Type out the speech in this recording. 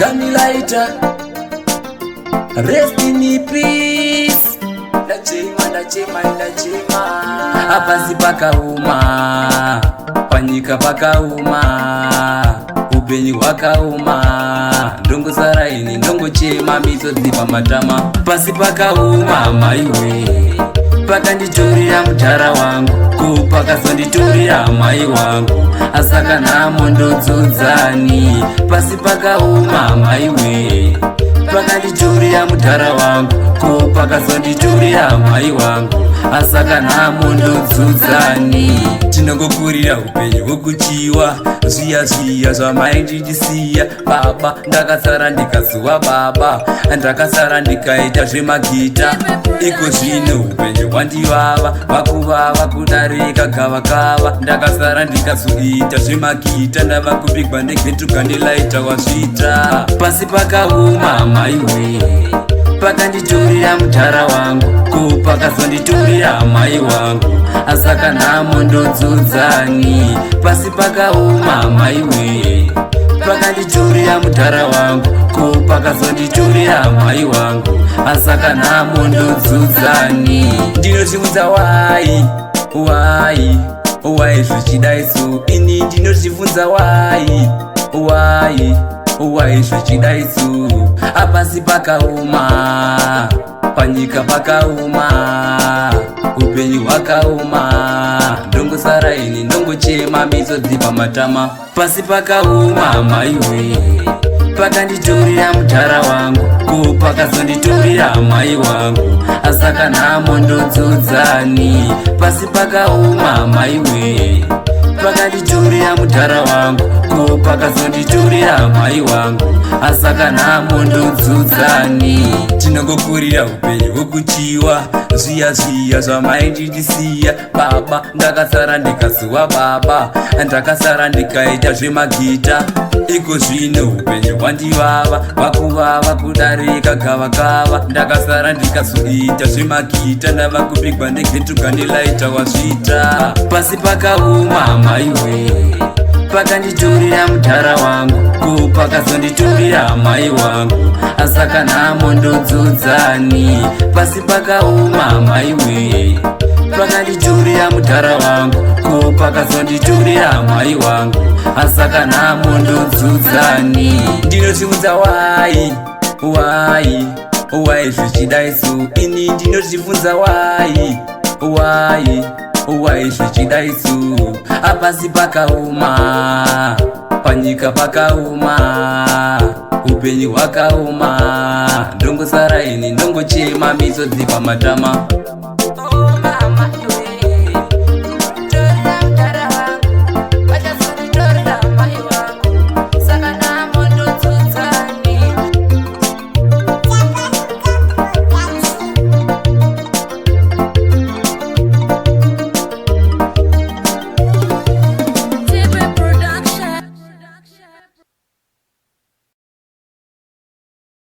Kanilaita, rest in peace. Ndachema Apasi pakauma, panyika pakauma, upenyu wakauma, ndongo saraini ndongo chema misodzi pamatama. Pasi pakauma maiwe, pakanditurira mutara wangu, kupakazonditurira mai wangu, asaka namo ndodzodzani. Pasi pakauma maiwe, pakanditurira mutara wangu, kupakazonditurira mai wangu, asaka namo ndodzodzani. Tinongokurira upenyu hwekuchiwa, zviya zvamaindidisiya. Baba ndakasara ndikazuwa baba, ndakasara ndikaita zvemagita. Iko zvino upenyu hwandivava, vakuvava kudarika gavakava. Ndakasara ndikazoita zvemagita, ndava kupigwa negetu Kanilaita wazvita. Pasi pakauma maiwe, pakanditurira mutara wangu, kupakazonditurira mai wangu, asaka namo ndodzodzani. Pasi pakauma maiwe, pakanditurira mutara wangu, kupakazonditurira mai wangu, asaka namo ndodzodzani. Ndinozvibvunza wai zvichidaiso, ini ndinozvibvunza wai zvichidaiso. Apasi pakauma, panyika pakauma, upenyu hwakauma, ndongo saraini ndongo chema misodzi pamatama. Pasi pakauma maiwe, pakanditurira mutara wangu, kupakazonditurira mai wangu, asaka namo ndodzodzani. Pasi pakauma maiwe, pakanditurira mutara wangu, kupakazonditurira mai wangu, asaka namo ndodzodzani. Tinongokurira upenyu hwekuchiwa, zviya zvamaindidisiya. Baba ndakasara ndikazuwa baba, ndakasara ndikaita zvemagita. Iko zvino upenyu hwandivava, vakuvava kudarika gavakava. Ndakasara ndikazoita zvemagita, ndava kupigwa negetu Kanilaita wazvita. Pasi pakauma maiwe, pakanditurira mutara wangu, kupakazonditurira mai wangu, asaka namo ndodzodzani. Pasi pakauma maiwe, pakanditurira mutara wangu, kupakazonditurira mai wangu, asaka namo ndodzodzani. Ndinozvibvunza wai zvichidaiso, ini ndinozvibvunza wai zvichidaiso. Apasi pakauma, panyika pakauma, upenyu hwakauma, ndongo saraini ndongo chema misodzi pamatama.